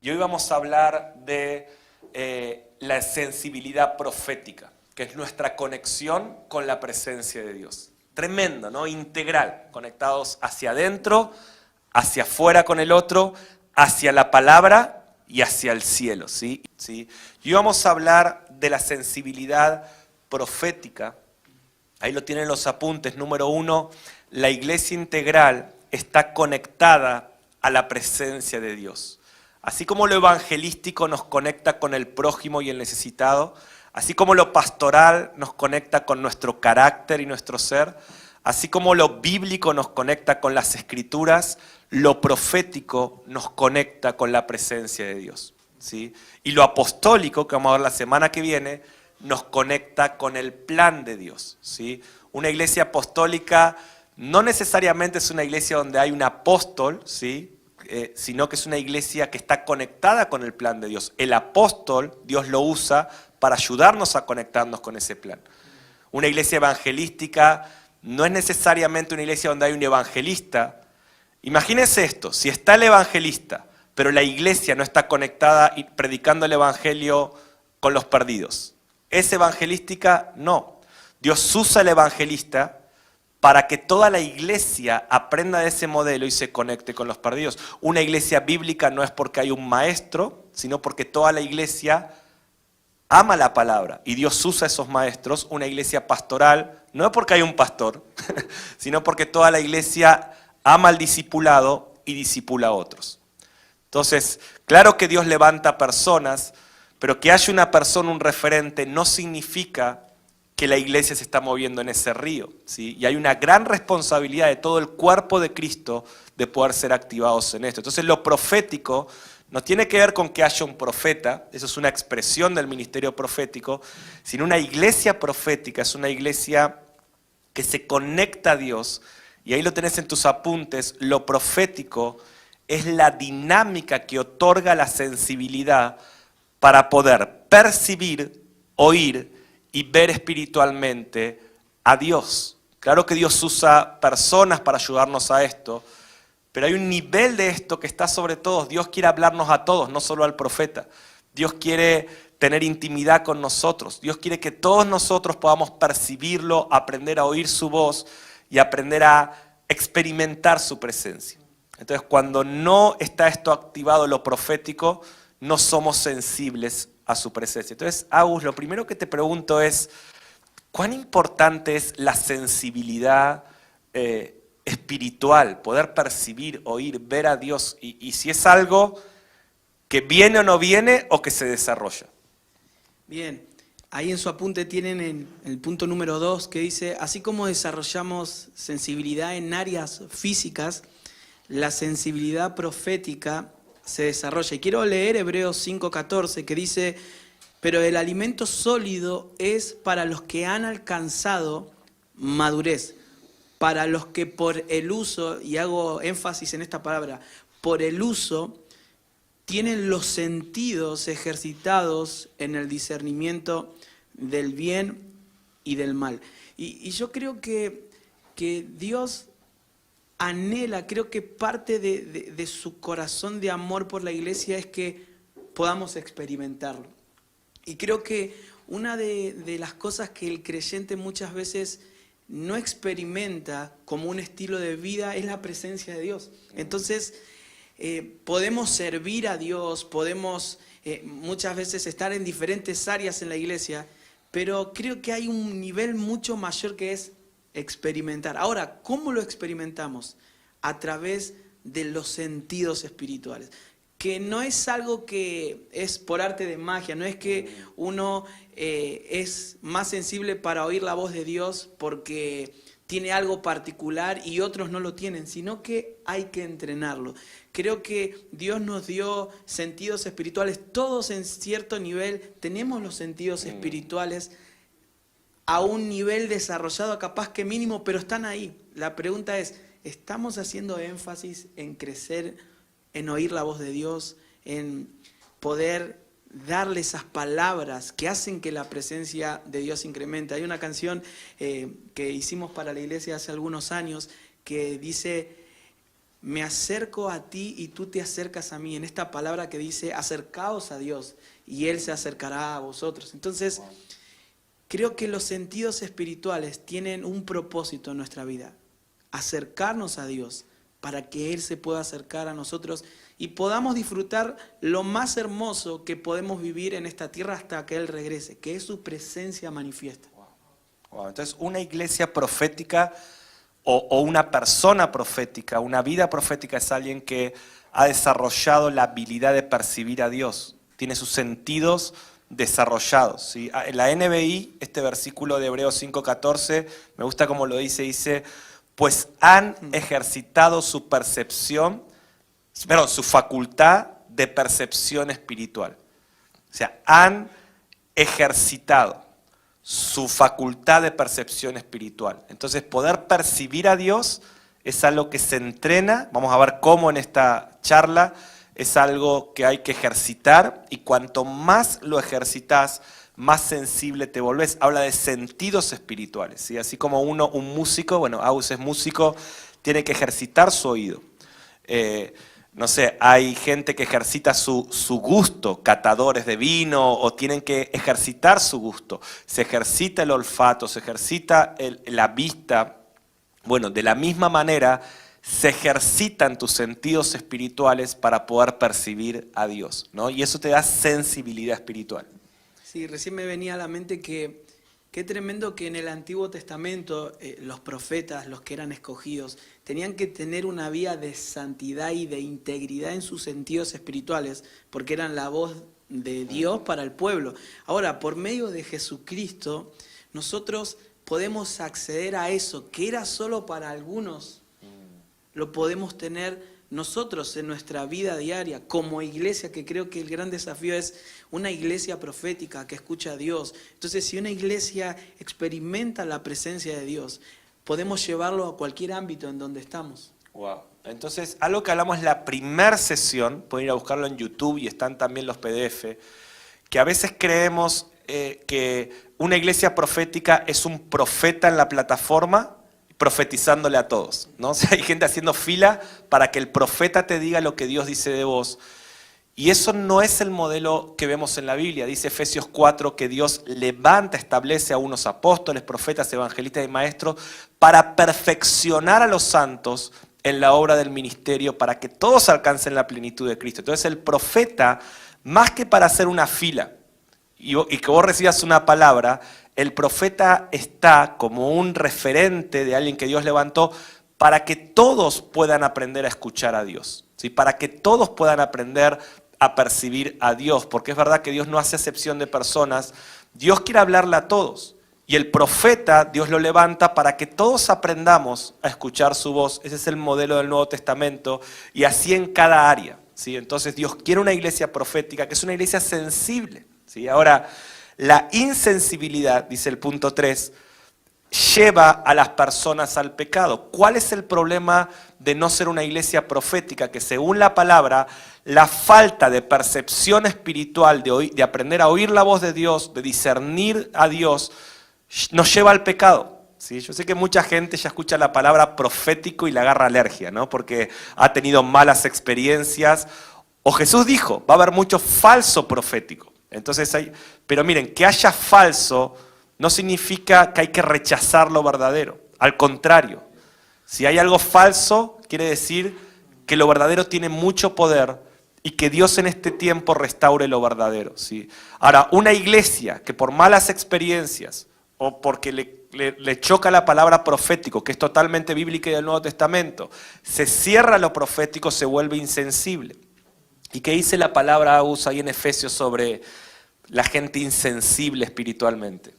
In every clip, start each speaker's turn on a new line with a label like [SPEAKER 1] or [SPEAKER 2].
[SPEAKER 1] Y hoy vamos a hablar de la sensibilidad profética, que es nuestra conexión con la presencia de Dios. Tremendo, ¿no? Integral, conectados hacia adentro, hacia afuera con el otro, hacia la palabra y hacia el cielo, ¿sí? ¿Sí? Y hoy vamos a hablar de la sensibilidad profética. Ahí lo tienen los apuntes. Número 1, la iglesia integral está conectada a la presencia de Dios. Así como lo evangelístico nos conecta con el prójimo y el necesitado, así como lo pastoral nos conecta con nuestro carácter y nuestro ser, así como lo bíblico nos conecta con las escrituras, lo profético nos conecta con la presencia de Dios, ¿sí? Y lo apostólico, que vamos a ver la semana que viene, nos conecta con el plan de Dios, ¿sí? Una iglesia apostólica no necesariamente es una iglesia donde hay un apóstol, ¿sí? Sino que es una iglesia que está conectada con el plan de Dios. El apóstol, Dios lo usa para ayudarnos a conectarnos con ese plan. Una iglesia evangelística no es necesariamente una iglesia donde hay un evangelista. Imagínense esto, si está el evangelista, pero la iglesia no está conectada y predicando el evangelio con los perdidos. ¿Es evangelística? No. Dios usa el evangelista para que toda la iglesia aprenda de ese modelo y se conecte con los perdidos. Una iglesia bíblica no es porque hay un maestro, sino porque toda la iglesia ama la palabra y Dios usa esos maestros. Una iglesia pastoral no es porque hay un pastor, sino porque toda la iglesia ama al discipulado y discipula a otros. Entonces, claro que Dios levanta personas, pero que haya una persona, un referente, no significa que la iglesia se está moviendo en ese río, ¿sí? Y hay una gran responsabilidad de todo el cuerpo de Cristo de poder ser activados en esto. Entonces lo profético no tiene que ver con que haya un profeta, eso es una expresión del ministerio profético, sino una iglesia profética, es una iglesia que se conecta a Dios, y ahí lo tenés en tus apuntes. Lo profético es la dinámica que otorga la sensibilidad para poder percibir, oír y ver espiritualmente a Dios. Claro que Dios usa personas para ayudarnos a esto, pero hay un nivel de esto que está sobre todos. Dios quiere hablarnos a todos, no solo al profeta. Dios quiere tener intimidad con nosotros. Dios quiere que todos nosotros podamos percibirlo, aprender a oír su voz y aprender a experimentar su presencia. Entonces, cuando no está esto activado, lo profético, no somos sensibles a su presencia. Entonces, Agus, lo primero que te pregunto es, ¿cuán importante es la sensibilidad espiritual? Poder percibir, oír, ver a Dios, y si es algo que viene o no viene o que se desarrolla.
[SPEAKER 2] Bien, ahí en su apunte tienen en el punto número 2 que dice, así como desarrollamos sensibilidad en áreas físicas, la sensibilidad profética se desarrolla. Y quiero leer Hebreos 5:14 que dice, pero el alimento sólido es para los que han alcanzado madurez, para los que por el uso, y hago énfasis en esta palabra, por el uso, tienen los sentidos ejercitados en el discernimiento del bien y del mal. Y yo creo que Dios anhela, creo que parte de su corazón de amor por la iglesia es que podamos experimentarlo. Y creo que una de las cosas que el creyente muchas veces no experimenta como un estilo de vida es la presencia de Dios. Entonces, podemos servir a Dios, podemos muchas veces estar en diferentes áreas en la iglesia, pero creo que hay un nivel mucho mayor que es experimentar. Ahora, ¿cómo lo experimentamos? A través de los sentidos espirituales. Que no es algo que es por arte de magia, no es que uno es más sensible para oír la voz de Dios porque tiene algo particular y otros no lo tienen, sino que hay que entrenarlo. Creo que Dios nos dio sentidos espirituales, todos en cierto nivel tenemos los sentidos espirituales a un nivel desarrollado, capaz que mínimo, pero están ahí. La pregunta es, ¿estamos haciendo énfasis en crecer, en oír la voz de Dios, en poder darle esas palabras que hacen que la presencia de Dios incremente? Hay una canción que hicimos para la iglesia hace algunos años que dice, me acerco a ti y tú te acercas a mí, en esta palabra que dice, acercaos a Dios y Él se acercará a vosotros. Entonces, creo que los sentidos espirituales tienen un propósito en nuestra vida, acercarnos a Dios para que Él se pueda acercar a nosotros y podamos disfrutar lo más hermoso que podemos vivir en esta tierra hasta que Él regrese, que es su presencia manifiesta.
[SPEAKER 1] Wow. Entonces, una iglesia profética o una persona profética, una vida profética es alguien que ha desarrollado la habilidad de percibir a Dios, tiene sus sentidos desarrollados, ¿sí? En la NBI, este versículo de Hebreos 5:14, me gusta como lo dice, pues han ejercitado su su facultad de percepción espiritual. O sea, han ejercitado su facultad de percepción espiritual. Entonces, poder percibir a Dios es algo que se entrena, vamos a ver cómo en esta charla, es algo que hay que ejercitar y cuanto más lo ejercitas, más sensible te volvés. Habla de sentidos espirituales, ¿sí? Así como un músico, bueno, Agus es músico, tiene que ejercitar su oído. No sé, hay gente que ejercita su gusto, catadores de vino, o tienen que ejercitar su gusto. Se ejercita el olfato, se ejercita la vista. Bueno, de la misma manera se ejercitan tus sentidos espirituales para poder percibir a Dios, ¿no? Y eso te da sensibilidad espiritual.
[SPEAKER 2] Sí, recién me venía a la mente que qué tremendo que en el Antiguo Testamento los profetas, los que eran escogidos, tenían que tener una vida de santidad y de integridad en sus sentidos espirituales, porque eran la voz de Dios para el pueblo. Ahora, por medio de Jesucristo, nosotros podemos acceder a eso, que era solo para algunos, lo podemos tener nosotros en nuestra vida diaria, como iglesia, que creo que el gran desafío es una iglesia profética que escucha a Dios. Entonces, si una iglesia experimenta la presencia de Dios, podemos llevarlo a cualquier ámbito en donde estamos.
[SPEAKER 1] Wow. Entonces, algo que hablamos en la primera sesión, pueden ir a buscarlo en YouTube y están también los PDF, que a veces creemos que una iglesia profética es un profeta en la plataforma profetizándole a todos, ¿no? O sea, hay gente haciendo fila para que el profeta te diga lo que Dios dice de vos. Y eso no es el modelo que vemos en la Biblia. Dice Efesios 4 que Dios levanta, establece a unos apóstoles, profetas, evangelistas y maestros para perfeccionar a los santos en la obra del ministerio, para que todos alcancen la plenitud de Cristo. Entonces el profeta, más que para hacer una fila y que vos recibas una palabra, el profeta está como un referente de alguien que Dios levantó para que todos puedan aprender a escuchar a Dios, ¿sí? Para que todos puedan aprender a percibir a Dios, porque es verdad que Dios no hace acepción de personas, Dios quiere hablarle a todos. Y el profeta, Dios lo levanta para que todos aprendamos a escuchar su voz. Ese es el modelo del Nuevo Testamento, y así en cada área, ¿sí? Entonces Dios quiere una iglesia profética, que es una iglesia sensible, ¿sí? Ahora, la insensibilidad, dice el punto 3, lleva a las personas al pecado. ¿Cuál es el problema de no ser una iglesia profética? Que según la palabra, la falta de percepción espiritual, de aprender a oír la voz de Dios, de discernir a Dios, nos lleva al pecado, ¿sí? Yo sé que mucha gente ya escucha la palabra profético y le agarra alergia, ¿no? Porque ha tenido malas experiencias. O Jesús dijo, va a haber mucho falso profético. Entonces pero miren, que haya falso no significa que hay que rechazar lo verdadero. Al contrario, si hay algo falso, quiere decir que lo verdadero tiene mucho poder y que Dios en este tiempo restaure lo verdadero, ¿sí? Ahora, una iglesia que por malas experiencias o porque le choca la palabra profético, que es totalmente bíblica y del Nuevo Testamento, se cierra lo profético, se vuelve insensible. ¿Y qué dice la palabra Agus ahí en Efesios sobre la gente insensible espiritualmente?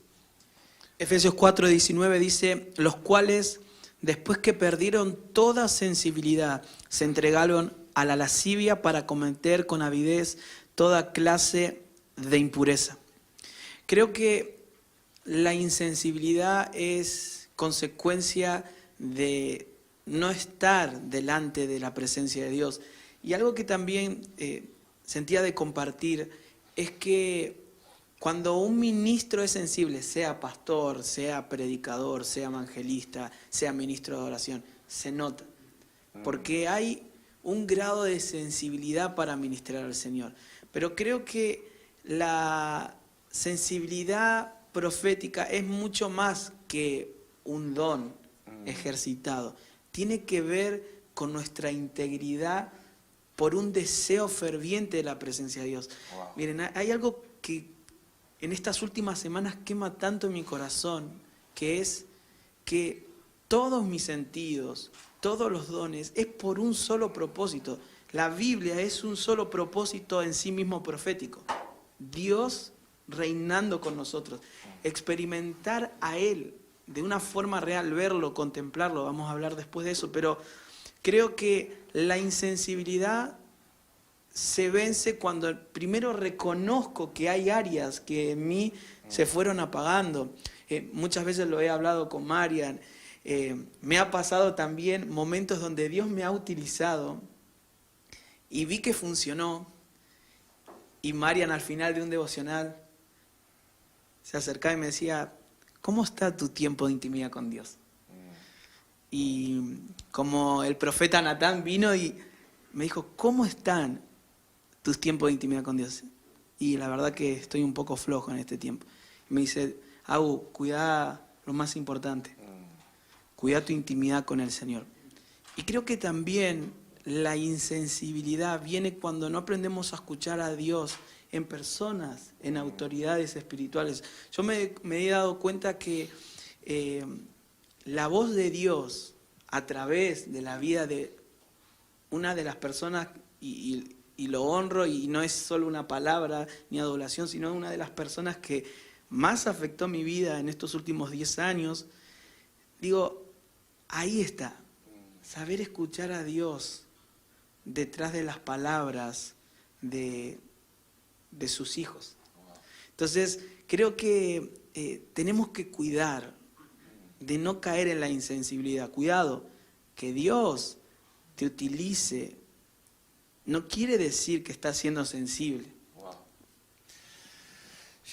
[SPEAKER 2] Efesios 4:19 dice, los cuales, después que perdieron toda sensibilidad, se entregaron a la lascivia para cometer con avidez toda clase de impureza. Creo que la insensibilidad es consecuencia de no estar delante de la presencia de Dios. Y algo que también sentía de compartir es que cuando un ministro es sensible, sea pastor, sea predicador, sea evangelista, sea ministro de oración, se nota. porque hay un grado de sensibilidad para ministrar al Señor. Pero creo que la sensibilidad profética es mucho más que un don ejercitado. Tiene que ver con nuestra integridad por un deseo ferviente de la presencia de Dios.
[SPEAKER 1] Wow.
[SPEAKER 2] Miren, hay algo que en estas últimas semanas quema tanto en mi corazón, que es que todos mis sentidos, todos los dones, es por un solo propósito. La Biblia es un solo propósito en sí mismo profético. Dios reinando con nosotros. Experimentar a Él de una forma real, verlo, contemplarlo, vamos a hablar después de eso, pero creo que la insensibilidad se vence cuando primero reconozco que hay áreas que en mí se fueron apagando. Muchas veces lo he hablado con Marian. Me ha pasado también momentos donde Dios me ha utilizado y vi que funcionó. Y Marian al final de un devocional se acercaba y me decía, ¿cómo está tu tiempo de intimidad con Dios? Y como el profeta Natán vino y me dijo, ¿cómo están tus tiempos de intimidad con Dios? Y la verdad que estoy un poco flojo en este tiempo. Y me dice, Agu, cuida lo más importante. Cuida tu intimidad con el Señor. Y creo que también la insensibilidad viene cuando no aprendemos a escuchar a Dios en personas, en autoridades espirituales. Yo me he dado cuenta que la voz de Dios a través de la vida de una de las personas, y lo honro, y no es solo una palabra ni adoración, sino una de las personas que más afectó mi vida en estos últimos 10 años, digo, ahí está, saber escuchar a Dios detrás de las palabras de sus hijos. Entonces, creo que tenemos que cuidar de no caer en la insensibilidad. Cuidado, que Dios te utilice no quiere decir que estás siendo sensible.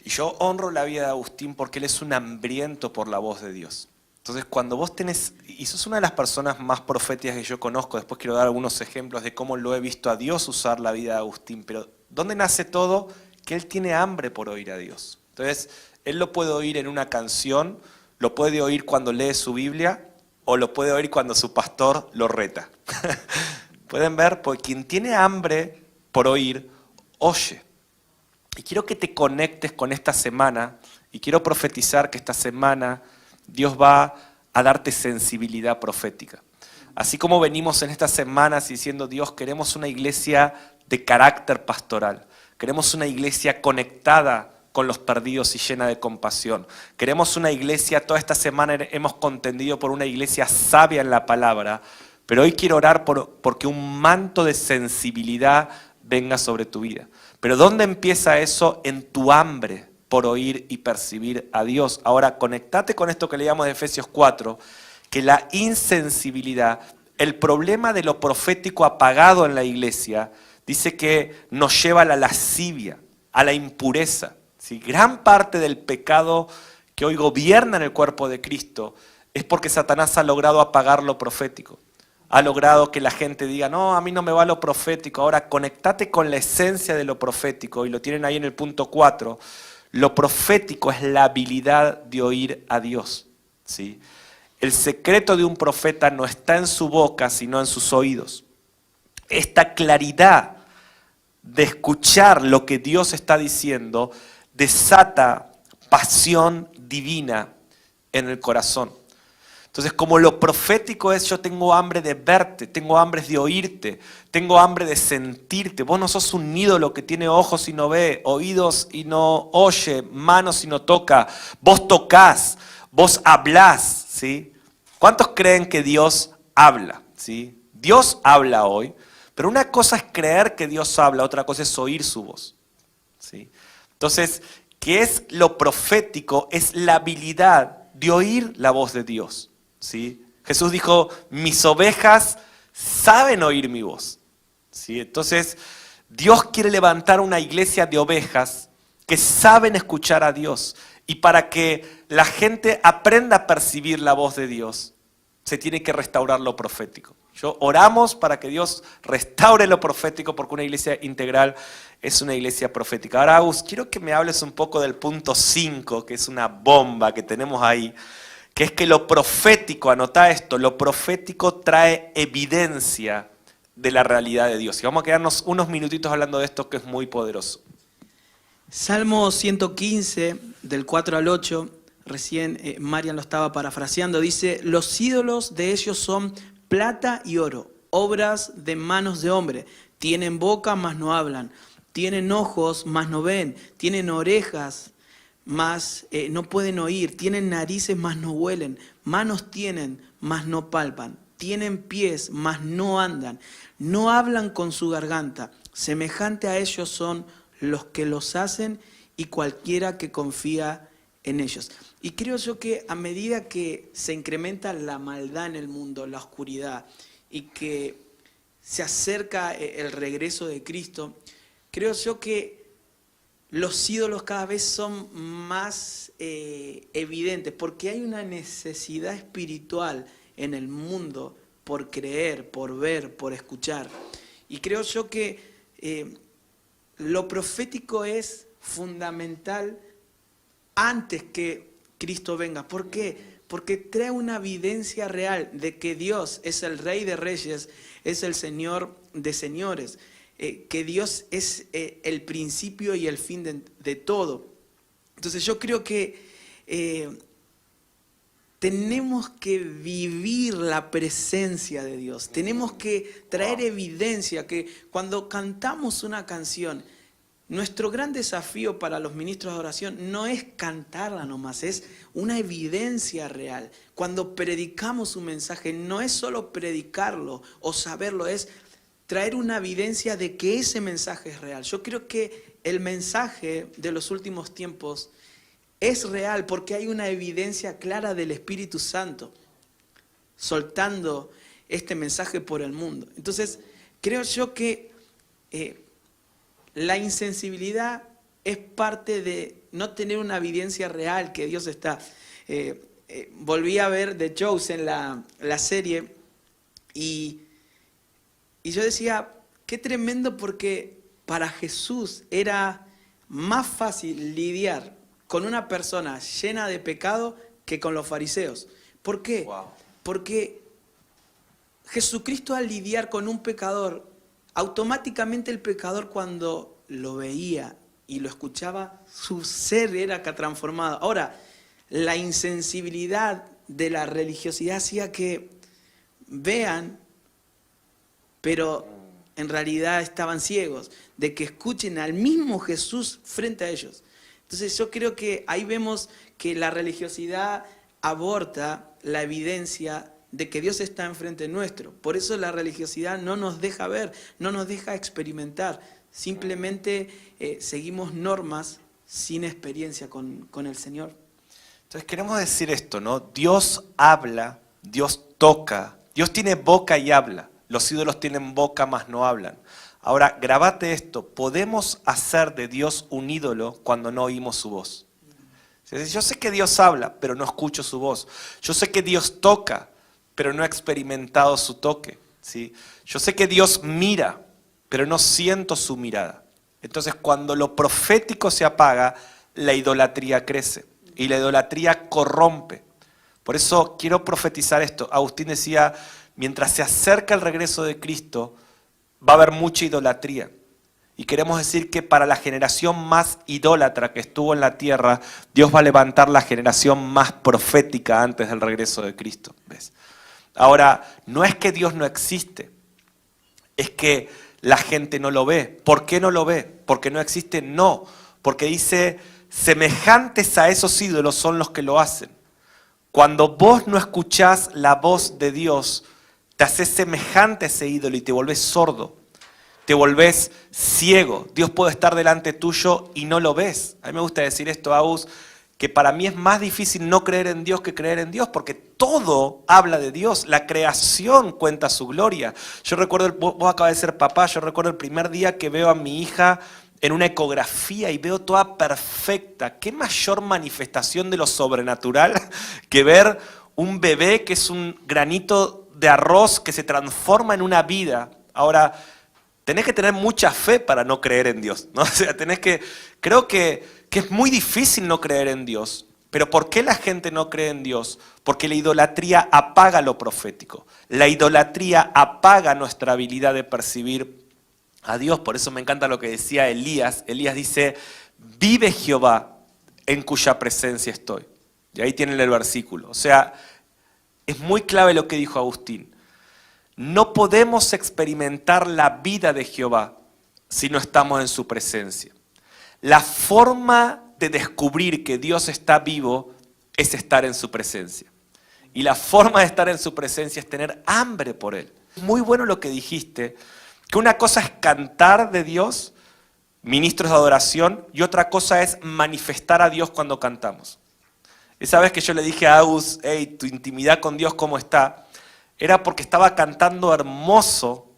[SPEAKER 1] Y yo honro la vida de Agustín porque él es un hambriento por la voz de Dios. Entonces, cuando vos tenés, y sos una de las personas más proféticas que yo conozco, después quiero dar algunos ejemplos de cómo lo he visto a Dios usar la vida de Agustín, pero ¿dónde nace todo? Que él tiene hambre por oír a Dios. Entonces, él lo puede oír en una canción, lo puede oír cuando lee su Biblia, o lo puede oír cuando su pastor lo reta. ¿Pueden ver? Porque quien tiene hambre por oír, oye. Y quiero que te conectes con esta semana, y quiero profetizar que esta semana Dios va a darte sensibilidad profética. Así como venimos en estas semanas diciendo, Dios, queremos una iglesia de carácter pastoral. Queremos una iglesia conectada con los perdidos y llena de compasión. Queremos una iglesia, toda esta semana hemos contendido por una iglesia sabia en la palabra, pero hoy quiero orar porque un manto de sensibilidad venga sobre tu vida. Pero ¿dónde empieza eso? En tu hambre por oír y percibir a Dios. Ahora, conectate con esto que leíamos de Efesios 4, que la insensibilidad, el problema de lo profético apagado en la iglesia, dice que nos lleva a la lascivia, a la impureza. ¿Sí? Gran parte del pecado que hoy gobierna en el cuerpo de Cristo es porque Satanás ha logrado apagar lo profético. Ha logrado que la gente diga, no, a mí no me va lo profético. Ahora, conectate con la esencia de lo profético, y lo tienen ahí en el punto 4. Lo profético es la habilidad de oír a Dios. ¿Sí? El secreto de un profeta no está en su boca, sino en sus oídos. Esta claridad de escuchar lo que Dios está diciendo desata pasión divina en el corazón. Entonces, como lo profético es, yo tengo hambre de verte, tengo hambre de oírte, tengo hambre de sentirte. Vos no sos un ídolo que tiene ojos y no ve, oídos y no oye, manos y no toca. Vos tocás, vos hablás, ¿sí? ¿Cuántos creen que Dios habla? ¿Sí? Dios habla hoy, pero una cosa es creer que Dios habla, otra cosa es oír su voz. ¿Sí? Entonces, ¿qué es lo profético? Es la habilidad de oír la voz de Dios. ¿Sí? Jesús dijo, mis ovejas saben oír mi voz. ¿Sí? Entonces, Dios quiere levantar una iglesia de ovejas que saben escuchar a Dios. Y para que la gente aprenda a percibir la voz de Dios, se tiene que restaurar lo profético. Oramos para que Dios restaure lo profético, porque una iglesia integral es una iglesia profética. Ahora, Agus, quiero que me hables un poco del punto 5, que es una bomba que tenemos ahí, que es que lo profético, anotá esto, lo profético trae evidencia de la realidad de Dios. Y vamos a quedarnos unos minutitos hablando de esto, que es muy poderoso.
[SPEAKER 2] Salmo 115, del 4 al 8, recién Marian lo estaba parafraseando, dice: los ídolos de ellos son plata y oro, obras de manos de hombre. Tienen boca, mas no hablan. Tienen ojos, mas no ven. Tienen orejas, mas no pueden oír. Tienen narices, mas no huelen. Manos tienen, mas no palpan. Tienen pies, mas no andan. No hablan con su garganta. Semejante a ellos son los que los hacen y cualquiera que confía en ellos. Y creo yo que a medida que se incrementa la maldad en el mundo, la oscuridad, y que se acerca el regreso de Cristo, creo yo que los ídolos cada vez son más evidentes, porque hay una necesidad espiritual en el mundo por creer, por ver, por escuchar. Y creo yo que lo profético es fundamental antes que Cristo venga. ¿Por qué? Porque trae una evidencia real de que Dios es el Rey de Reyes, es el Señor de Señores, que Dios es el principio y el fin de todo. Entonces yo creo que tenemos que vivir la presencia de Dios, tenemos que traer evidencia, que cuando cantamos una canción, nuestro gran desafío para los ministros de oración no es cantarla nomás, es una evidencia real. Cuando predicamos un mensaje, no es solo predicarlo o saberlo, es traer una evidencia de que ese mensaje es real. Yo creo que el mensaje de los últimos tiempos es real porque hay una evidencia clara del Espíritu Santo soltando este mensaje por el mundo. Entonces, creo yo que la insensibilidad es parte de no tener una evidencia real que Dios está. Volví a ver The Chosen, la serie, y yo decía, qué tremendo, porque para Jesús era más fácil lidiar con una persona llena de pecado que con los fariseos. ¿Por qué?
[SPEAKER 1] Wow.
[SPEAKER 2] Porque Jesucristo, al lidiar con un pecador, automáticamente el pecador, cuando lo veía y lo escuchaba, su ser era transformado. Ahora, la insensibilidad de la religiosidad hacía que vean, pero en realidad estaban ciegos, de que escuchen al mismo Jesús frente a ellos. Entonces yo creo que ahí vemos que la religiosidad aborta la evidencia de que Dios está enfrente nuestro. Por eso la religiosidad no nos deja ver, no nos deja experimentar. Simplemente seguimos normas sin experiencia con el Señor.
[SPEAKER 1] Entonces queremos decir esto, ¿no? Dios habla, Dios toca, Dios tiene boca y habla. Los ídolos tienen boca, mas no hablan. Ahora, grabate esto, podemos hacer de Dios un ídolo cuando no oímos su voz. Yo sé que Dios habla, pero no escucho su voz. Yo sé que Dios toca, pero no he experimentado su toque, ¿sí? Yo sé que Dios mira, pero no siento su mirada. Entonces, cuando lo profético se apaga, la idolatría crece y la idolatría corrompe. Por eso quiero profetizar esto. Agustín decía, mientras se acerca el regreso de Cristo, va a haber mucha idolatría. Y queremos decir que para la generación más idólatra que estuvo en la tierra, Dios va a levantar la generación más profética antes del regreso de Cristo. ¿Ves? Ahora, no es que Dios no existe, es que la gente no lo ve. ¿Por qué no lo ve? ¿Porque no existe? No, porque dice, semejantes a esos ídolos son los que lo hacen. Cuando vos no escuchás la voz de Dios, te haces semejante a ese ídolo y te volvés sordo, te volvés ciego. Dios puede estar delante tuyo y no lo ves. A mí me gusta decir esto, Agus, que para mí es más difícil no creer en Dios que creer en Dios, porque todo habla de Dios, la creación cuenta su gloria. Yo recuerdo, vos acabas de ser papá, yo recuerdo el primer día que veo a mi hija en una ecografía y veo toda perfecta. ¿Qué mayor manifestación de lo sobrenatural que ver un bebé que es un granito de arroz que se transforma en una vida. Ahora, tenés que tener mucha fe para no creer en Dios, ¿no? O sea, creo que es muy difícil no creer en Dios. Pero ¿por qué la gente no cree en Dios? Porque la idolatría apaga lo profético. La idolatría apaga nuestra habilidad de percibir a Dios. Por eso me encanta lo que decía Elías. Elías dice, vive Jehová en cuya presencia estoy. Y ahí tienen el versículo. O sea, es muy clave lo que dijo Agustín. No podemos experimentar la vida de Jehová si no estamos en su presencia. La forma de descubrir que Dios está vivo es estar en su presencia. Y la forma de estar en su presencia es tener hambre por Él. Muy bueno lo que dijiste, que una cosa es cantar de Dios, ministros de adoración, y otra cosa es manifestar a Dios cuando cantamos. Esa vez que yo le dije a Agus, hey, tu intimidad con Dios, ¿cómo está? Era porque estaba cantando hermoso,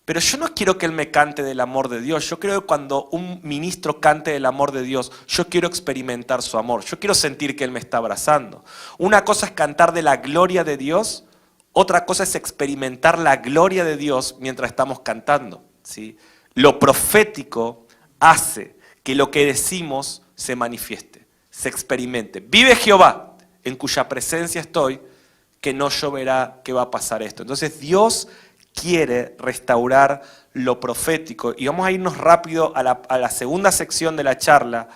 [SPEAKER 1] pero yo no quiero que él me cante del amor de Dios. Yo creo que cuando un ministro cante del amor de Dios, yo quiero experimentar su amor. Yo quiero sentir que él me está abrazando. Una cosa es cantar de la gloria de Dios, otra cosa es experimentar la gloria de Dios mientras estamos cantando, ¿sí? Lo profético hace que lo que decimos se manifieste, se experimente. Vive Jehová, en cuya presencia estoy, que no lloverá, que va a pasar esto. Entonces Dios quiere restaurar lo profético. Y vamos a irnos rápido a la segunda sección de la charla,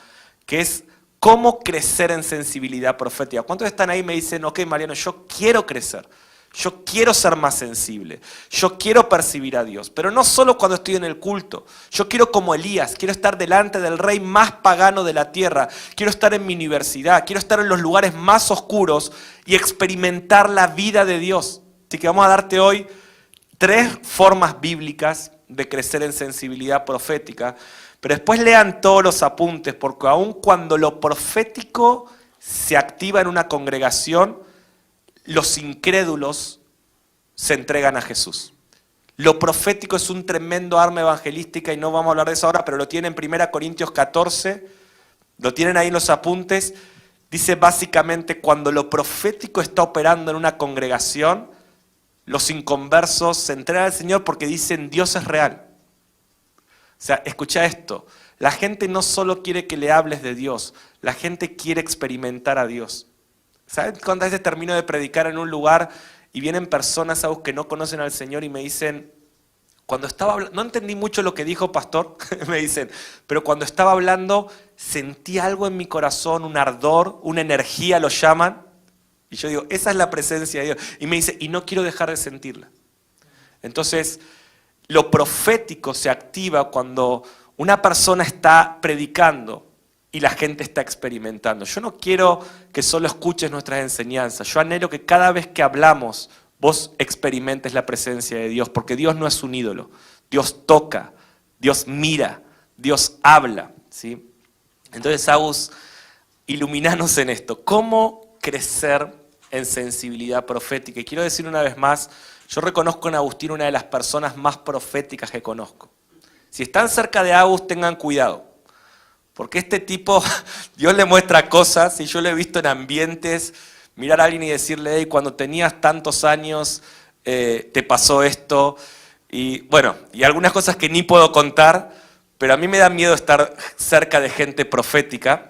[SPEAKER 1] que es cómo crecer en sensibilidad profética. ¿Cuántos están ahí y me dicen, ok, Mariano, yo quiero crecer, yo quiero ser más sensible, yo quiero percibir a Dios, pero no solo cuando estoy en el culto, yo quiero como Elías, quiero estar delante del rey más pagano de la tierra, quiero estar en mi universidad, quiero estar en los lugares más oscuros y experimentar la vida de Dios. Así que vamos a darte hoy 3 formas bíblicas de crecer en sensibilidad profética, pero después lean todos los apuntes, porque aun cuando lo profético se activa en una congregación, los incrédulos se entregan a Jesús. Lo profético es un tremendo arma evangelística y no vamos a hablar de eso ahora, pero lo tienen en 1 Corintios 14, lo tienen ahí en los apuntes. Dice básicamente, cuando lo profético está operando en una congregación, los inconversos se entregan al Señor porque dicen Dios es real. O sea, escucha esto, la gente no solo quiere que le hables de Dios, la gente quiere experimentar a Dios. ¿Saben cuántas veces termino de predicar en un lugar y vienen personas que no conocen al Señor y me dicen, cuando estaba hablando, no entendí mucho lo que dijo pastor, me dicen, pero cuando estaba hablando sentí algo en mi corazón, un ardor, una energía, lo llaman. Y yo digo, esa es la presencia de Dios. Y me dice, y no quiero dejar de sentirla. Entonces, lo profético se activa cuando una persona está predicando y la gente está experimentando. Yo no quiero que solo escuches nuestras enseñanzas. Yo anhelo que cada vez que hablamos, vos experimentes la presencia de Dios, porque Dios no es un ídolo. Dios toca, Dios mira, Dios habla, ¿sí? Entonces, Agus, iluminanos en esto. ¿Cómo crecer en sensibilidad profética? Y quiero decir una vez más, yo reconozco en Agustín una de las personas más proféticas que conozco. Si están cerca de Agus, tengan cuidado, porque este tipo, Dios le muestra cosas, y yo lo he visto en ambientes, mirar a alguien y decirle, hey, cuando tenías tantos años, te pasó esto, y bueno, y algunas cosas que ni puedo contar, pero a mí me da miedo estar cerca de gente profética.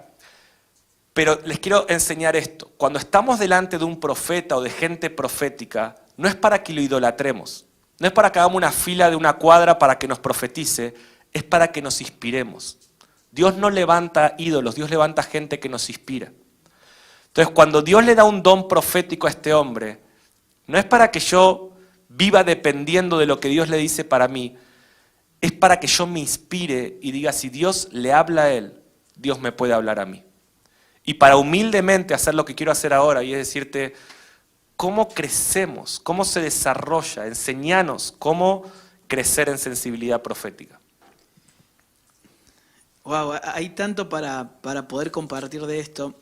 [SPEAKER 1] Pero les quiero enseñar esto. Cuando estamos delante de un profeta o de gente profética, no es para que lo idolatremos. No es para que hagamos una fila de una cuadra para que nos profetice, es para que nos inspiremos. Dios no levanta ídolos, Dios levanta gente que nos inspira. Entonces, cuando Dios le da un don profético a este hombre, no es para que yo viva dependiendo de lo que Dios le dice para mí, es para que yo me inspire y diga, si Dios le habla a él, Dios me puede hablar a mí. Y para humildemente hacer lo que quiero hacer ahora, y es decirte, ¿cómo crecemos? ¿Cómo se desarrolla? Enseñanos cómo crecer en sensibilidad profética.
[SPEAKER 2] Wow, hay tanto para poder compartir de esto.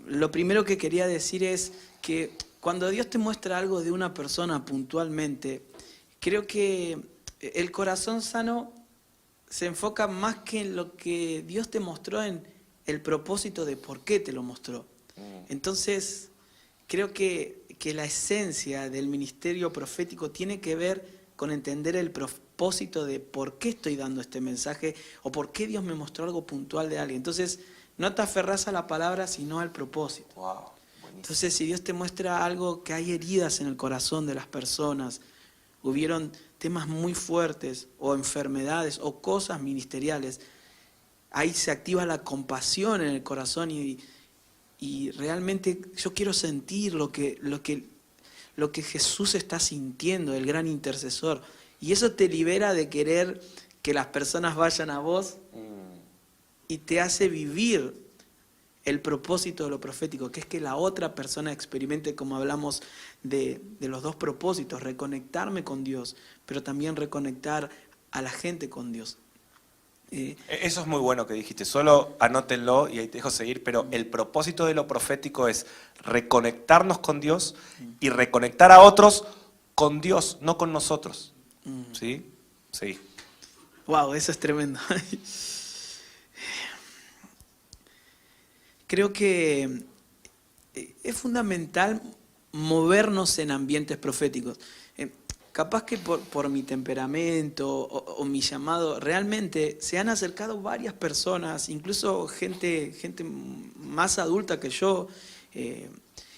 [SPEAKER 2] Lo primero que quería decir es que cuando Dios te muestra algo de una persona puntualmente, creo que el corazón sano se enfoca más que en lo que Dios te mostró, en el propósito de por qué te lo mostró. Entonces, creo que la esencia del ministerio profético tiene que ver con entender el propósito de por qué estoy dando este mensaje o por qué Dios me mostró algo puntual de alguien. Entonces, no te aferrás a la palabra, sino al propósito.
[SPEAKER 1] Wow, buenísimo.
[SPEAKER 2] Entonces, si Dios te muestra algo, que hay heridas en el corazón de las personas, hubieron temas muy fuertes o enfermedades o cosas ministeriales, ahí se activa la compasión en el corazón y realmente yo quiero sentir lo que Jesús está sintiendo, el gran intercesor. Y eso te libera de querer que las personas vayan a vos y te hace vivir el propósito de lo profético, que es que la otra persona experimente, como hablamos de los dos propósitos, reconectarme con Dios, pero también reconectar a la gente con Dios.
[SPEAKER 1] Eso es muy bueno que dijiste, solo anótenlo y ahí te dejo seguir, pero el propósito de lo profético es reconectarnos con Dios y reconectar a otros con Dios, no con nosotros. ¿Sí? Sí.
[SPEAKER 2] Wow, eso es tremendo. Creo que es fundamental movernos en ambientes proféticos. Capaz que por mi temperamento o mi llamado, realmente se han acercado varias personas, incluso gente más adulta que yo,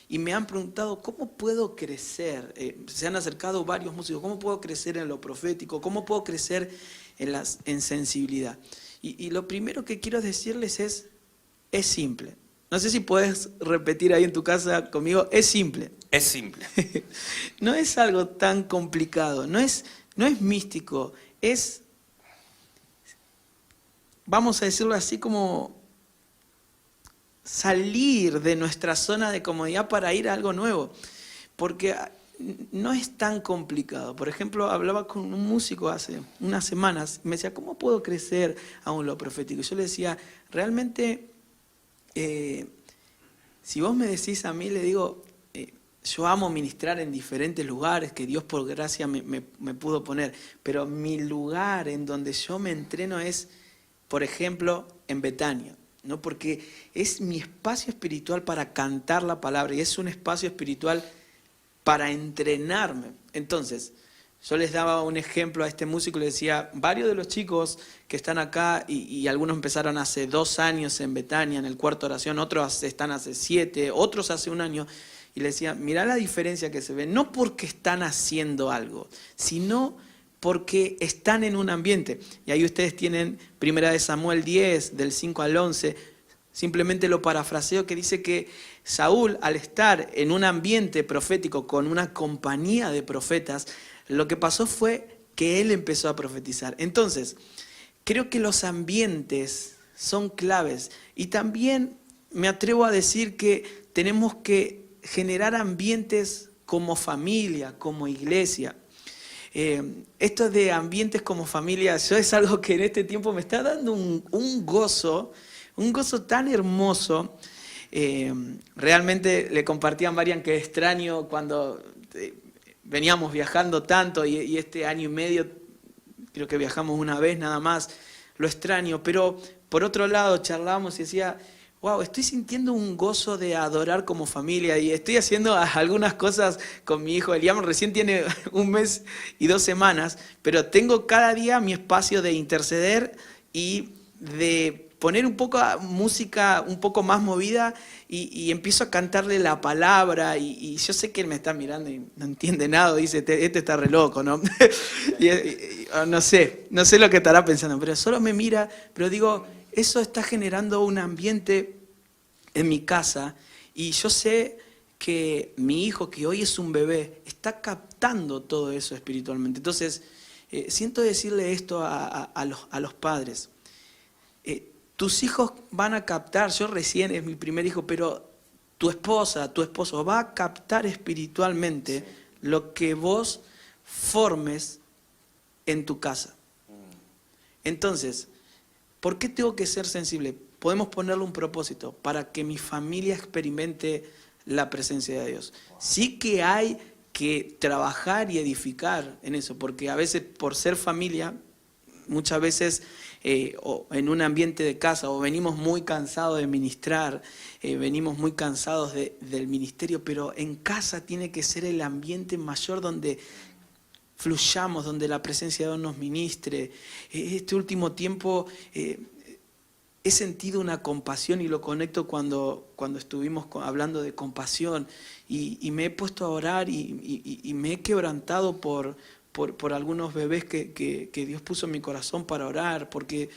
[SPEAKER 2] y me han preguntado, ¿cómo puedo crecer? Se han acercado varios músicos, ¿cómo puedo crecer en lo profético? ¿Cómo puedo crecer en sensibilidad? Y lo primero que quiero decirles es simple. No sé si puedes repetir ahí en tu casa conmigo, es simple.
[SPEAKER 1] Es simple.
[SPEAKER 2] No es algo tan complicado, no es místico, es, vamos a decirlo así, como salir de nuestra zona de comodidad para ir a algo nuevo, porque no es tan complicado. Por ejemplo, hablaba con un músico hace unas semanas y me decía, ¿cómo puedo crecer aún lo profético? Y yo le decía, realmente, si vos me decís a mí, le digo, yo amo ministrar en diferentes lugares que Dios por gracia me pudo poner, pero mi lugar en donde yo me entreno es, por ejemplo, en Betania, ¿no? Porque es mi espacio espiritual para cantar la palabra y es un espacio espiritual para entrenarme. Entonces, yo les daba un ejemplo a este músico y le decía, varios de los chicos que están acá, y algunos empezaron hace 2 años en Betania, en el cuarto oración, otros están hace 7, otros hace 1 año, y le decía, mirá la diferencia que se ve, no porque están haciendo algo, sino porque están en un ambiente. Y ahí ustedes tienen 1 Samuel 10, del 5 al 11, simplemente lo parafraseo, que dice que Saúl, al estar en un ambiente profético con una compañía de profetas, lo que pasó fue que él empezó a profetizar. Entonces, creo que los ambientes son claves. Y también me atrevo a decir que tenemos que generar ambientes como familia, como iglesia. Esto de ambientes como familia, yo es algo que en este tiempo me está dando un gozo tan hermoso. Realmente le compartía a Marian que extraño cuando veníamos viajando tanto y este año y medio, creo que viajamos una vez nada más, lo extraño. Pero por otro lado charlábamos y decía, wow, estoy sintiendo un gozo de adorar como familia y estoy haciendo algunas cosas con mi hijo. Eliam recién tiene 1 mes y 2 semanas, pero tengo cada día mi espacio de interceder y de poner un poco música un poco más movida y empiezo a cantarle la palabra y yo sé que él me está mirando y no entiende nada, dice, este está re loco, ¿no? No sé lo que estará pensando, pero solo me mira, pero digo, eso está generando un ambiente en mi casa y yo sé que mi hijo, que hoy es un bebé, está captando todo eso espiritualmente. Entonces, siento decirle esto a los padres. Tus hijos van a captar, yo recién es mi primer hijo, pero tu esposa, tu esposo va a captar espiritualmente lo que vos formes en tu casa. Entonces, ¿por qué tengo que ser sensible? Podemos ponerle un propósito para que mi familia experimente la presencia de Dios. Sí que hay que trabajar y edificar en eso, porque a veces por ser familia, muchas veces o en un ambiente de casa, o venimos muy cansados de ministrar, venimos muy cansados del ministerio, pero en casa tiene que ser el ambiente mayor donde fluyamos, donde la presencia de Dios nos ministre. Este último tiempo he sentido una compasión, y lo conecto cuando estuvimos hablando de compasión, y me he puesto a orar y me he quebrantado por algunos bebés que Dios puso en mi corazón para orar, porque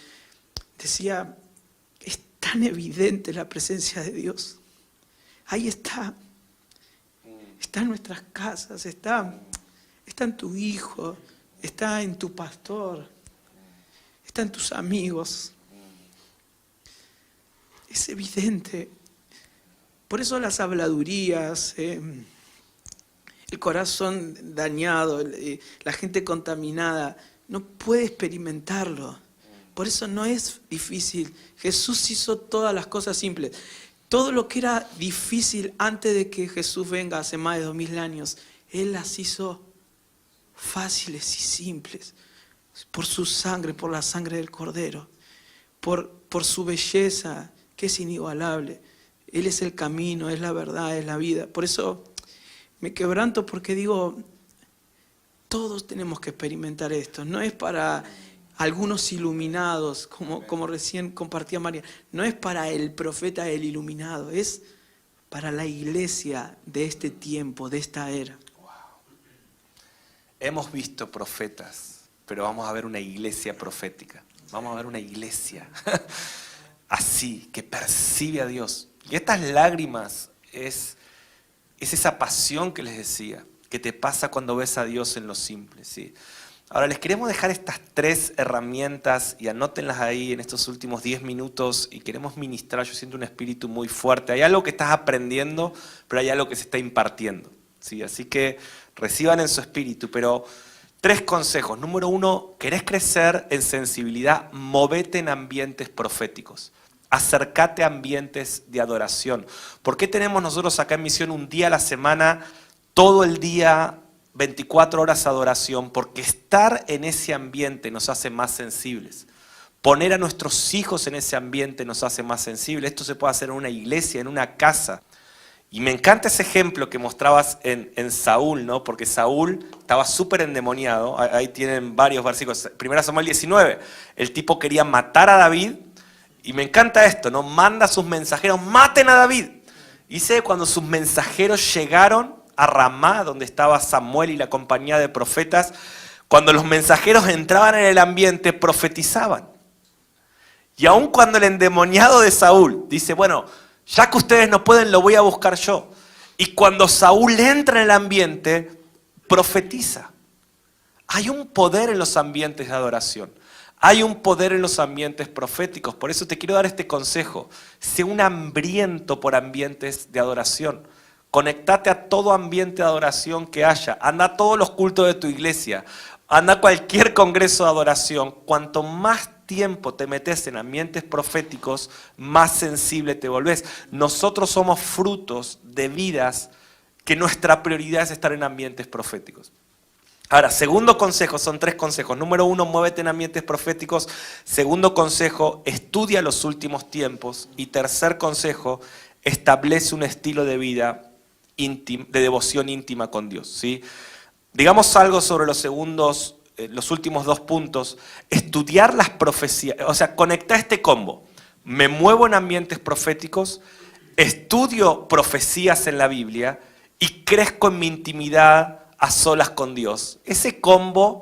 [SPEAKER 2] decía, es tan evidente la presencia de Dios. Ahí está en nuestras casas, está en tu hijo, está en tu pastor, está en tus amigos. Es evidente. Por eso las habladurías, el corazón dañado, la gente contaminada, no puede experimentarlo. Por eso no es difícil. Jesús hizo todas las cosas simples. Todo lo que era difícil antes de que Jesús venga hace más de 2000 años, Él las hizo fáciles y simples. Por su sangre, por la sangre del Cordero, por su belleza, que es inigualable. Él es el camino, es la verdad, es la vida. Por eso me quebranto, porque digo, todos tenemos que experimentar esto. No es para algunos iluminados, como recién compartía María. No es para el profeta, el iluminado. Es para la iglesia de este tiempo, de esta era.
[SPEAKER 1] Wow. Hemos visto profetas, pero vamos a ver una iglesia profética. Vamos a ver una iglesia así, que percibe a Dios. Y estas lágrimas es esa pasión que les decía, que te pasa cuando ves a Dios en lo simple, ¿sí? Ahora les queremos dejar estas 3 herramientas, y anótenlas ahí en estos últimos 10 minutos, y queremos ministrar. Yo siento un espíritu muy fuerte. Hay algo que estás aprendiendo, pero hay algo que se está impartiendo, ¿sí? Así que reciban en su espíritu. Pero 3 consejos. Número 1, ¿querés crecer en sensibilidad? Movete en ambientes proféticos. Acércate a ambientes de adoración. ¿Por qué tenemos nosotros acá en Misión un día a la semana, todo el día, 24 horas de adoración? Porque estar en ese ambiente nos hace más sensibles. Poner a nuestros hijos en ese ambiente nos hace más sensibles. Esto se puede hacer en una iglesia, en una casa. Y me encanta ese ejemplo que mostrabas en Saúl, ¿no? Porque Saúl estaba súper endemoniado. Ahí tienen varios versículos. 1 Samuel 19. El tipo quería matar a David. Y me encanta esto, ¿no? Manda a sus mensajeros, maten a David. Dice, cuando sus mensajeros llegaron a Ramá, donde estaba Samuel y la compañía de profetas, cuando los mensajeros entraban en el ambiente, profetizaban. Y aun cuando el endemoniado de Saúl dice, bueno, ya que ustedes no pueden, lo voy a buscar yo. Y cuando Saúl entra en el ambiente, profetiza. Hay un poder en los ambientes de adoración. Hay un poder en los ambientes proféticos. Por eso te quiero dar este consejo. Sé un hambriento por ambientes de adoración. Conectate a todo ambiente de adoración que haya. Anda a todos los cultos de tu iglesia. Anda a cualquier congreso de adoración. Cuanto más tiempo te metes en ambientes proféticos, más sensible te volvés. Nosotros somos frutos de vidas que nuestra prioridad es estar en ambientes proféticos. Ahora, segundo consejo, son 3 consejos. Número 1, muévete en ambientes proféticos. Segundo consejo, estudia los últimos tiempos. Y tercer consejo, establece un estilo de vida de devoción íntima con Dios, ¿sí? Digamos algo sobre los últimos 2 puntos. Estudiar las profecías, o sea, conecta este combo. Me muevo en ambientes proféticos, estudio profecías en la Biblia y crezco en mi intimidad a solas con Dios. Ese combo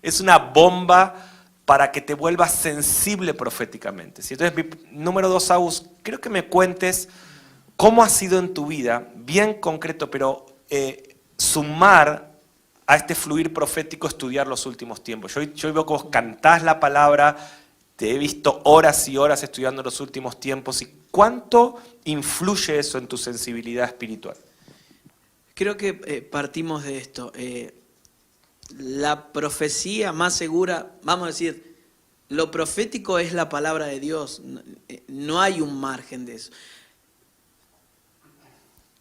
[SPEAKER 1] es una bomba para que te vuelvas sensible proféticamente, ¿sí? Entonces, número 2, Agus, quiero que me cuentes cómo ha sido en tu vida, bien concreto, pero sumar a este fluir profético, estudiar los últimos tiempos. Yo veo que vos cantás la palabra, te he visto horas y horas estudiando los últimos tiempos. ¿Y cuánto influye eso en tu sensibilidad espiritual?
[SPEAKER 2] Creo que partimos de esto. La profecía más segura, vamos a decir, lo profético es la palabra de Dios. No hay un margen de eso.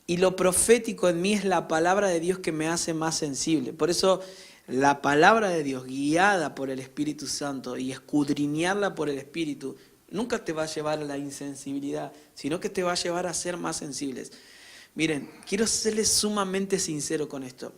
[SPEAKER 2] Y lo profético en mí es la palabra de Dios que me hace más sensible. Por eso la palabra de Dios guiada por el Espíritu Santo y escudriñarla por el Espíritu, nunca te va a llevar a la insensibilidad, sino que te va a llevar a ser más sensibles. Miren, quiero serles sumamente sincero con esto.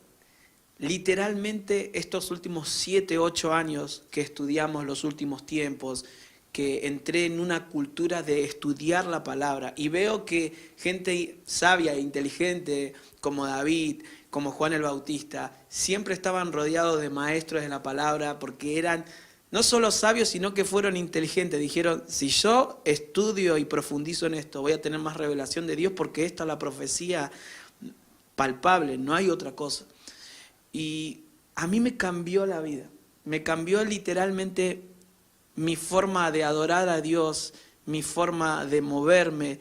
[SPEAKER 2] Literalmente estos últimos 7, 8 años que estudiamos los últimos tiempos, que entré en una cultura de estudiar la palabra y veo que gente sabia e inteligente como David, como Juan el Bautista, siempre estaban rodeados de maestros de la palabra porque eran no solo sabios, sino que fueron inteligentes. Dijeron, si yo estudio y profundizo en esto, voy a tener más revelación de Dios porque esta es la profecía palpable, no hay otra cosa. Y a mí me cambió la vida, me cambió literalmente mi forma de adorar a Dios, mi forma de moverme,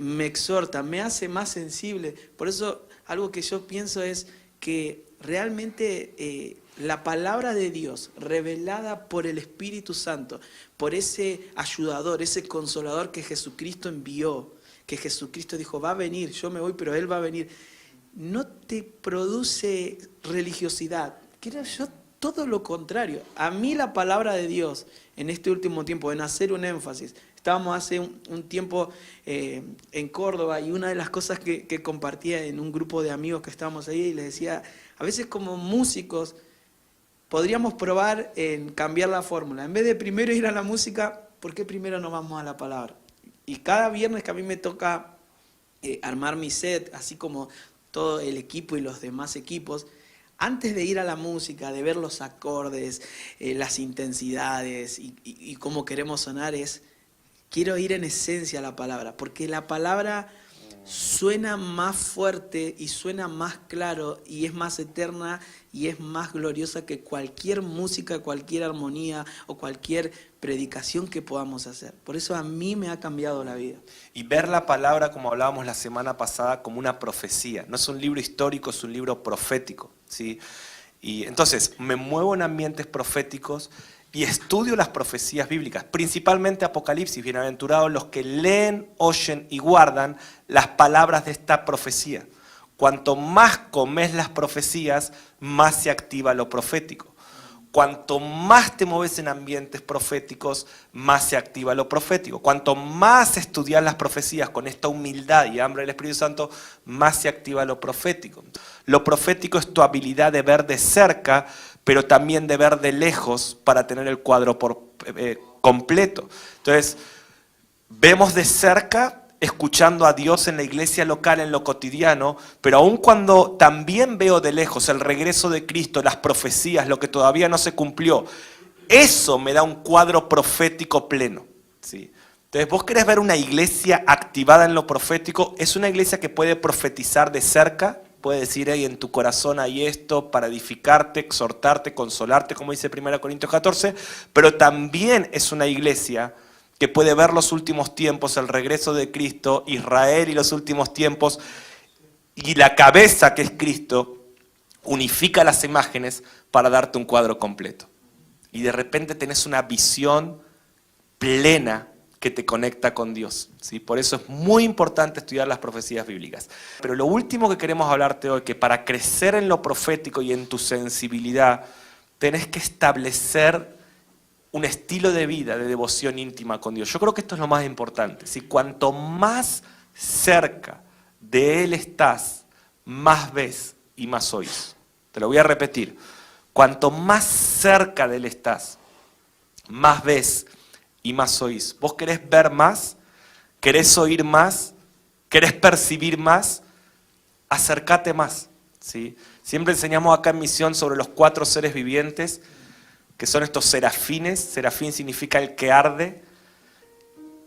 [SPEAKER 2] me exhorta, me hace más sensible. Por eso algo que yo pienso es que realmente la palabra de Dios revelada por el Espíritu Santo, por ese ayudador, ese consolador que Jesucristo envió, que Jesucristo dijo, va a venir, yo me voy, pero Él va a venir, no te produce religiosidad. Quiero yo todo lo contrario. A mí la palabra de Dios en este último tiempo, en hacer un énfasis. Estábamos hace un tiempo en Córdoba y una de las cosas que compartía en un grupo de amigos que estábamos ahí y les decía, a veces como músicos podríamos probar en cambiar la fórmula. En vez de primero ir a la música, ¿por qué primero no vamos a la palabra? Y cada viernes que a mí me toca armar mi set, así como todo el equipo y los demás equipos, antes de ir a la música, de ver los acordes, las intensidades y cómo queremos sonar, quiero ir en esencia a la palabra, porque la palabra suena más fuerte y suena más claro y es más eterna y es más gloriosa que cualquier música, cualquier armonía o cualquier predicación que podamos hacer. Por eso a mí me ha cambiado la vida.
[SPEAKER 1] Y ver la palabra, como hablábamos la semana pasada, como una profecía. No es un libro histórico, es un libro profético, ¿sí? Y entonces me muevo en ambientes proféticos y estudio las profecías bíblicas, principalmente Apocalipsis. Bienaventurados los que leen, oyen y guardan las palabras de esta profecía. Cuanto más comes las profecías, más se activa lo profético. Cuanto más te mueves en ambientes proféticos, más se activa lo profético. Cuanto más estudias las profecías con esta humildad y hambre del Espíritu Santo, más se activa lo profético. Lo profético es tu habilidad de ver de cerca, pero también de ver de lejos para tener el cuadro completo. Entonces, vemos de cerca, escuchando a Dios en la iglesia local, en lo cotidiano, pero aun cuando también veo de lejos el regreso de Cristo, las profecías, lo que todavía no se cumplió, eso me da un cuadro profético pleno, ¿sí? Entonces, vos querés ver una iglesia activada en lo profético, es una iglesia que puede profetizar de cerca, puede decir, hey, en tu corazón hay esto para edificarte, exhortarte, consolarte, como dice 1 Corintios 14, pero también es una iglesia que puede ver los últimos tiempos, el regreso de Cristo, Israel y los últimos tiempos, y la cabeza que es Cristo, unifica las imágenes para darte un cuadro completo. Y de repente tenés una visión plena que te conecta con Dios, ¿sí? Por eso es muy importante estudiar las profecías bíblicas. Pero lo último que queremos hablarte hoy, que para crecer en lo profético y en tu sensibilidad, tenés que establecer un estilo de vida de devoción íntima con Dios. Yo creo que esto es lo más importante. Si cuanto más cerca de Él estás, más ves y más oís. Te lo voy a repetir. Cuanto más cerca de Él estás, más ves y más oís. ¿Vos querés ver más? ¿Querés oír más? ¿Querés percibir más? Acércate más, ¿sí? Siempre enseñamos acá en Misión sobre los 4 seres vivientes, que son estos serafines. Serafín significa el que arde.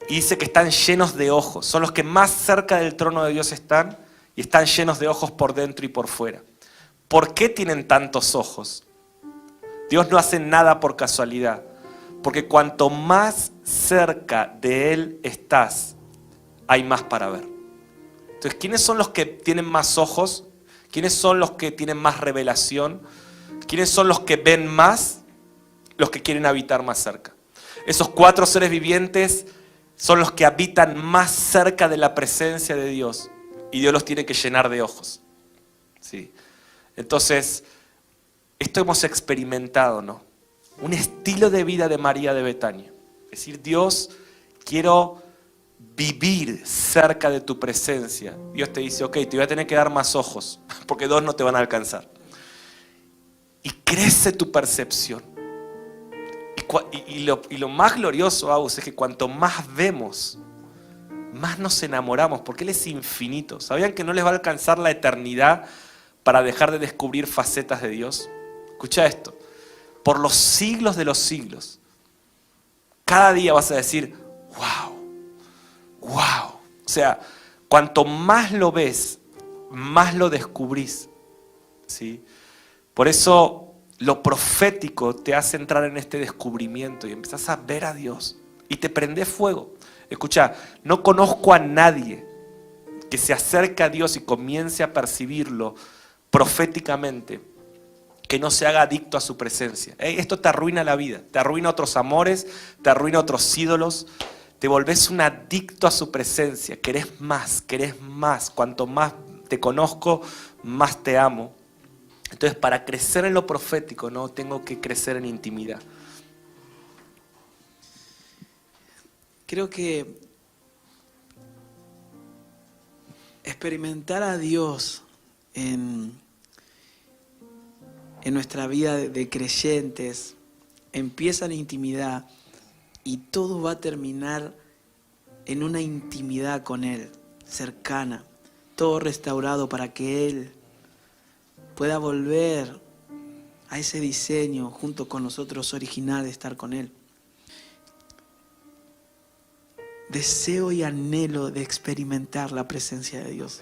[SPEAKER 1] Y dice que están llenos de ojos. Son los que más cerca del trono de Dios están y están llenos de ojos por dentro y por fuera. ¿Por qué tienen tantos ojos? Dios no hace nada por casualidad. Porque cuanto más cerca de Él estás, hay más para ver. Entonces, ¿quiénes son los que tienen más ojos? ¿Quiénes son los que tienen más revelación? ¿Quiénes son los que ven más? Los que quieren habitar más cerca. Esos 4 seres vivientes son los que habitan más cerca de la presencia de Dios. Y Dios los tiene que llenar de ojos, ¿sí? Entonces, esto hemos experimentado, ¿no? Un estilo de vida de María de Betania. Es decir, Dios, quiero vivir cerca de tu presencia. Dios te dice, ok, te voy a tener que dar más ojos, porque 2 no te van a alcanzar. Y crece tu percepción. Y lo más glorioso, Agus, es que cuanto más vemos, más nos enamoramos, porque Él es infinito. ¿Sabían que no les va a alcanzar la eternidad para dejar de descubrir facetas de Dios? Escucha esto. Por los siglos de los siglos, cada día vas a decir, wow, wow. O sea, cuanto más lo ves, más lo descubrís, ¿sí? Por eso lo profético te hace entrar en este descubrimiento y empezás a ver a Dios y te prende fuego. Escucha, no conozco a nadie que se acerque a Dios y comience a percibirlo proféticamente que no se haga adicto a su presencia. Esto te arruina la vida, te arruina otros amores, te arruina otros ídolos, te volvés un adicto a su presencia, querés más, cuanto más te conozco, más te amo. Entonces, para crecer en lo profético, no tengo que crecer en intimidad.
[SPEAKER 2] Creo que experimentar a Dios en nuestra vida de creyentes empieza en intimidad y todo va a terminar en una intimidad con Él, cercana, todo restaurado para que Él pueda volver a ese diseño junto con nosotros original de estar con Él. Deseo y anhelo de experimentar la presencia de Dios.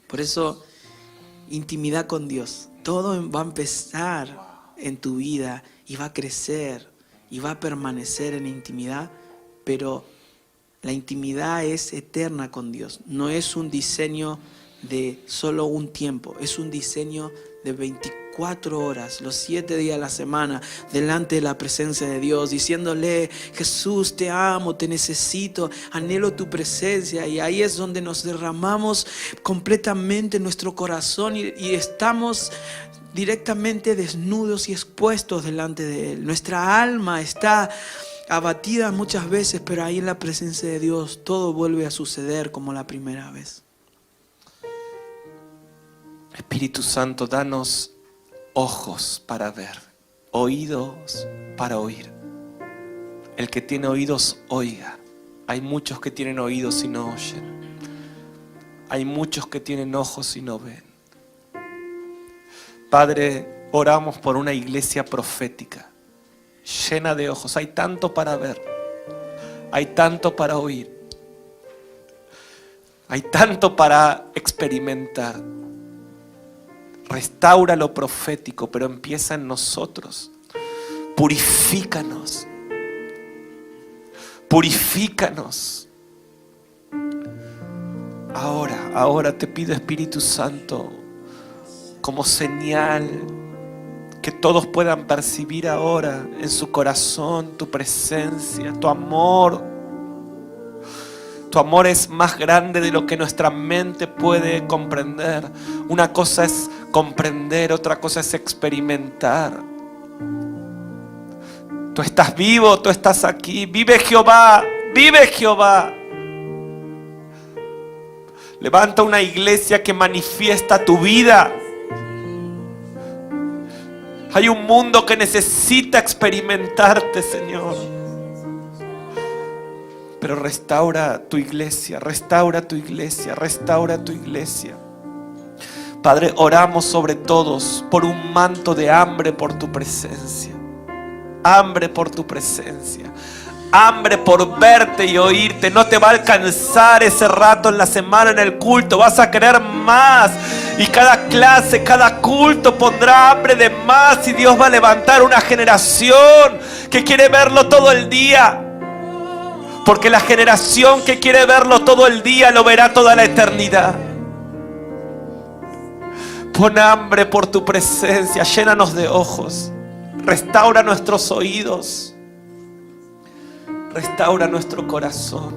[SPEAKER 2] Por eso, intimidad con Dios. Todo va a empezar en tu vida y va a crecer y va a permanecer en intimidad, pero la intimidad es eterna con Dios. No es un diseño de solo un tiempo, es un diseño de 24 horas, los 7 días a la semana, delante de la presencia de Dios, diciéndole, Jesús, te amo, te necesito, anhelo tu presencia. Y ahí es donde nos derramamos completamente nuestro corazón y estamos directamente desnudos y expuestos delante de Él. Nuestra alma está abatida muchas veces, pero ahí en la presencia de Dios todo vuelve a suceder como la primera vez.
[SPEAKER 1] Espíritu Santo, danos ojos para ver, oídos para oír. El que tiene oídos, oiga. Hay muchos que tienen oídos y no oyen. Hay muchos que tienen ojos y no ven. Padre, oramos por una iglesia profética, llena de ojos. Hay tanto para ver, hay tanto para oír, hay tanto para experimentar. Restaura lo profético, pero empieza en nosotros. Purifícanos. Purifícanos. Ahora te pido, Espíritu Santo, como señal que todos puedan percibir ahora en su corazón tu presencia, tu amor. Tu amor es más grande de lo que nuestra mente puede comprender. Una cosa es comprender, otra cosa es experimentar. Tú estás vivo, tú estás aquí. Vive Jehová, vive Jehová. Levanta una iglesia que manifiesta tu vida. Hay un mundo que necesita experimentarte, Señor. Pero restaura tu iglesia, restaura tu iglesia, restaura tu iglesia. Padre, oramos sobre todos por un manto de hambre por tu presencia. Hambre por tu presencia. Hambre por verte y oírte. No te va a alcanzar ese rato en la semana en el culto. Vas a querer más. Y cada clase, cada culto pondrá hambre de más. Y Dios va a levantar una generación que quiere verlo todo el día. Porque la generación que quiere verlo todo el día lo verá toda la eternidad. Pon hambre por tu presencia, llénanos de ojos, restaura nuestros oídos, restaura nuestro corazón.